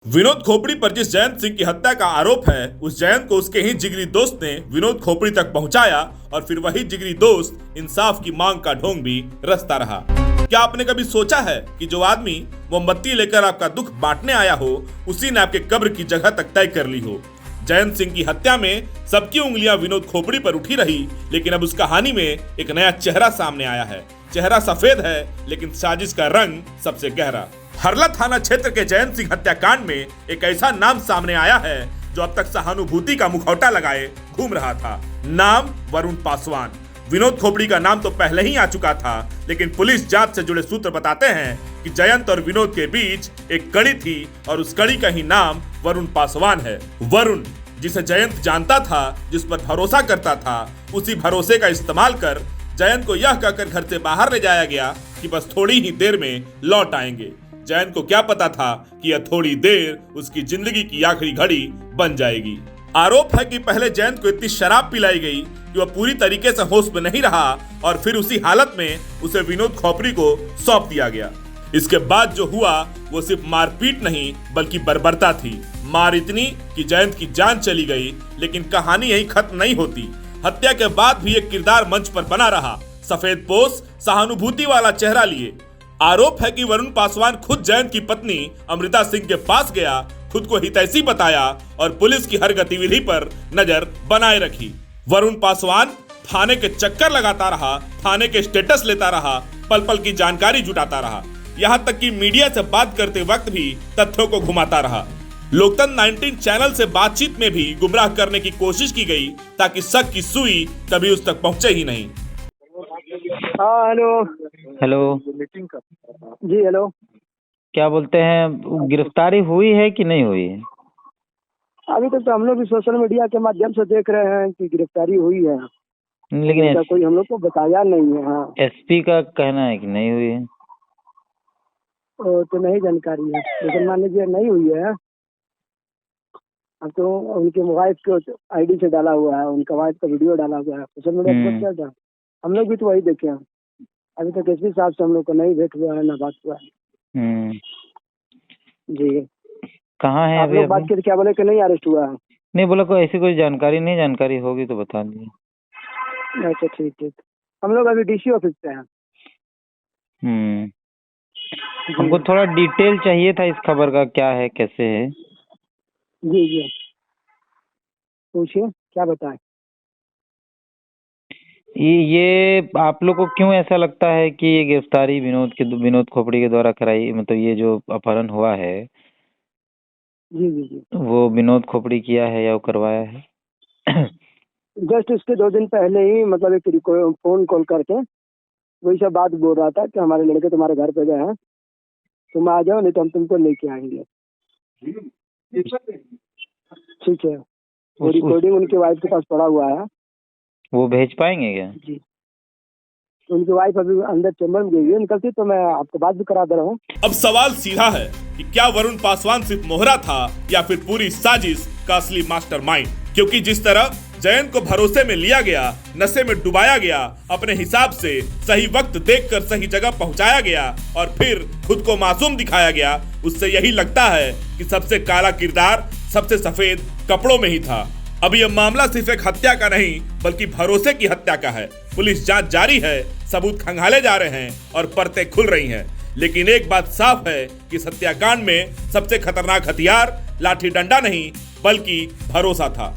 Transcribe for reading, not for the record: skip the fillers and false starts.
विनोद खोपड़ी पर जिस जयंत सिंह की हत्या का आरोप है, उस जयंत को उसके ही जिगरी दोस्त ने विनोद खोपड़ी तक पहुंचाया और फिर वही जिगरी दोस्त इंसाफ की मांग का ढोंग भी रचता रहा। क्या आपने कभी सोचा है कि जो आदमी मोमबत्ती लेकर आपका दुख बांटने आया हो, उसी ने आपके कब्र की जगह तक तय कर ली हो। जयंत सिंह की हत्या में सबकी उंगलियां विनोद खोपड़ी पर उठी रही, लेकिन अब उस कहानी में एक नया चेहरा सामने आया है। चेहरा सफेद है, लेकिन साजिश का रंग सबसे गहरा। हरला थाना क्षेत्र के जयंत सिंह हत्याकांड में एक ऐसा नाम सामने आया है जो अब तक सहानुभूति का मुखौटा लगाए घूम रहा था। नाम वरुण पासवान। विनोद खोपड़ी का नाम तो पहले ही आ चुका था, लेकिन पुलिस जांच से जुड़े सूत्र बताते हैं कि जयंत और विनोद के बीच एक कड़ी थी और उस कड़ी का ही नाम वरुण पासवान है। वरुण, जिसे जयंत जानता था, जिस पर भरोसा करता था, उसी भरोसे का इस्तेमाल कर जयंत को यह कहकर घर से बाहर ले जाया गया कि बस थोड़ी ही देर में लौट आएंगे। जयंत को क्या पता था कि यह थोड़ी देर उसकी जिंदगी की आखिरी घड़ी बन जाएगी। आरोप है कि पहले जयंत को इतनी शराब पिलाई गई कि वह पूरी तरीके से होश में नहीं रहा और फिर उसी हालत में उसे विनोद खोपड़ी को सौंप दिया गया। इसके बाद जो हुआ वो सिर्फ मारपीट नहीं बल्कि बर्बरता थी। मार इतनी कि जयंत की जान चली गई, लेकिन कहानी यही खत्म नहीं होती। हत्या के बाद भी एक किरदार मंच पर बना रहा, सफेद पोश, सहानुभूति वाला चेहरा लिए। आरोप है कि वरुण पासवान खुद जयंत की पत्नी अमृता सिंह के पास गया, खुद को हितैषी बताया और पुलिस की हर गतिविधि पर नजर बनाए रखी। वरुण पासवान थाने के चक्कर लगाता रहा, थाने के स्टेटस लेता रहा, पल पल की जानकारी जुटाता रहा, यहाँ तक कि मीडिया से बात करते वक्त भी तथ्यों को घुमाता रहा। लोकतंत्र 19 चैनल से बातचीत में भी गुमराह करने की कोशिश की गई ताकि शक की सुई कभी उस तक पहुंचे ही नहीं। हाँ हेलो। हेलो जी हेलो। क्या बोलते हैं, गिरफ्तारी हुई है कि नहीं हुई है? अभी तक तो हम लोग भी सोशल मीडिया के माध्यम से देख रहे हैं कि गिरफ्तारी हुई है, लेकिन कोई हम लोग को बताया नहीं है। हाँ, एसपी का कहना है कि नहीं हुई है। तो नहीं जानकारी है, लेकिन मान लीजिए नहीं हुई है। अब तो उनके वाइफ के आईडी से डाला हुआ है, उनका वाइफ का वीडियो डाला हुआ है सोशल मीडिया पर। क्या हम लोग भी तो वही देखे हैं। अभी तक एसपी साहब से हम लोग को नहीं भेंट हुआ है, ना बात हुआ है। जी कहाँ है आप अभी? लोग बात करके क्या बोले कि नहीं अरेस्ट हुआ है? नहीं बोला, कोई ऐसी कोई जानकारी नहीं, जानकारी होगी तो बता दीजिए। अच्छा ठीक ठीक। हम लोग अभी डीसी ऑफिस पे हैं। हमको थोड़ा डिटेल चाहिए था इस खबर का, क्या है कैसे है। जी जी पूछिए, क्या बताएं। ये आप लोग को क्यों ऐसा लगता है कि ये गिरफ्तारी विनोद खोपड़ी के द्वारा कराई, मतलब ये जो अपहरण हुआ है जी जी जी वो विनोद खोपड़ी किया है या वो करवाया है? जस्ट इसके 2 दिन पहले ही मतलब एक फोन कॉल करके वही सब बात बोल रहा था कि हमारे लड़के तुम्हारे घर पे गए हैं, तुम आ जाओ, नहीं तो हम तुमको लेके आएंगे। ठीक है, वो रिकॉर्डिंग उनके वाइफ के पास पड़ा हुआ है। वो भेज पाएंगे क्या? जी, उनकी वाइफ अभी अंदर चैम्बर में गई है, निकलती तो मैं आपको बात भी करा दे रहा हूँ। अब सवाल सीधा है कि क्या वरुण पासवान सिर्फ मोहरा था या फिर पूरी साजिश का असली मास्टरमाइंड? क्योंकि जिस तरह जयंत को भरोसे में लिया गया, नशे में डुबाया गया, अपने हिसाब से सही वक्त देखकर सही जगह पहुंचाया गया और फिर खुद को मासूम दिखाया गया, उससे यही लगता है कि सबसे काला किरदार सबसे सफेद कपड़ों में ही था। अब यह मामला सिर्फ एक हत्या का नहीं बल्कि भरोसे की हत्या का है। पुलिस जांच जारी है, सबूत खंगाले जा रहे हैं और परतें खुल रही हैं। लेकिन एक बात साफ है कि इस हत्याकांड में सबसे खतरनाक हथियार लाठी डंडा नहीं बल्कि भरोसा था।